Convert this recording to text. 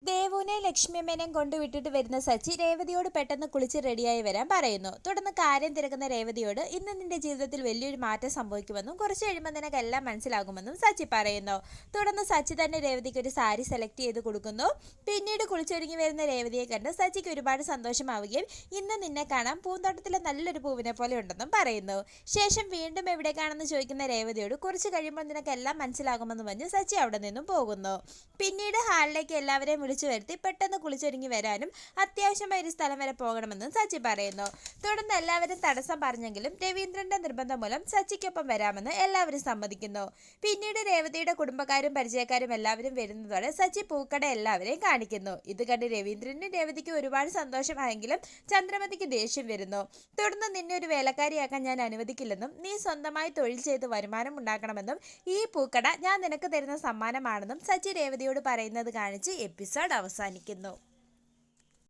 ദേവുവിനെ ലക്ഷ്മിയമ്മേനെയും കൊണ്ടുവിട്ടിട്ട് വരുന്ന സച്ചി രേവതിയോട് പെട്ടെന്ന് കുളിച്ച് റെഡിയായി വരാൻ പറയുന്നു. തുടർന്ന് കാര്യം തിരക്കുന്ന രേവതിയോട് ഇന്ന് നിന്റെ ജീവിതത്തിൽ വലിയൊരു മാറ്റം സംഭവിക്കുമെന്നും കുറച്ച് കഴിയുമ്പോൾ നിനക്കെല്ലാം മനസ്സിലാകുമെന്നും സച്ചി പറയുന്നു. തുടർന്ന് സച്ചി തന്നെ രേവതിക്ക് ഒരു സാരി സെലക്ട് ചെയ്ത് കൊടുക്കുന്നു. പിന്നീട് കുളിച്ചൊരുങ്ങി വരുന്ന രേവതിയെ കണ്ട് സച്ചിക്ക് ഒരുപാട് സന്തോഷമാവുകയും ഇന്ന് നിന്നെ കാണാൻ പൂന്തോട്ടത്തിലെ നല്ലൊരു പൂവിനെ പോലെ ഉണ്ടെന്നും പറയുന്നു. ശേഷം വീണ്ടും എവിടേക്കാണെന്ന് ചോദിക്കുന്ന രേവതിയോട് കുറച്ച് കഴിയുമ്പോൾ നിനക്കെല്ലാം മനസ്സിലാകുമെന്ന് പറഞ്ഞ് സച്ചി അവിടെ നിന്നും പോകുന്നു. പിന്നീട് ഹാളിലേക്ക് എല്ലാവരെയും വിളിച്ചു വരുത്തി പെട്ടെന്ന് കുളിച്ചൊരുങ്ങി വരാനും അത്യാവശ്യമായ ഒരു സ്ഥലം വരെ പോകണമെന്നും സച്ചി പറയുന്നു. തുടർന്ന് എല്ലാവരും തടസ്സം പറഞ്ഞെങ്കിലും രവീന്ദ്രന്റെ നിർബന്ധം മൂലം സച്ചിക്കൊപ്പം വരാമെന്ന് എല്ലാവരും സമ്മതിക്കുന്നു. പിന്നീട് രേവതിയുടെ കുടുംബക്കാരും പരിചയക്കാരും എല്ലാവരും വരുന്നതോടെ സച്ചി പൂക്കട എല്ലാവരെയും കാണിക്കുന്നു. ഇത് കണ്ട് രവീന്ദ്രനും രേവതിക്ക് ഒരുപാട് സന്തോഷമായെങ്കിലും ചന്ദ്രമതിക്ക് ദേഷ്യം വരുന്നു. തുടർന്ന് നിന്നെ ഒരു വേലക്കാരിയാക്കാൻ ഞാൻ അനുവദിക്കില്ലെന്നും നീ സ്വന്തമായി തൊഴിൽ ചെയ്ത് വരുമാനം ഉണ്ടാക്കണമെന്നും ഈ പൂക്കട ഞാൻ നിനക്ക് തരുന്ന സമ്മാനമാണെന്നും സച്ചി രേവതിയോട് പറയുന്നത് കാണിച്ച് എപ്പിസോഡ് അവസാനിക്കുന്നു.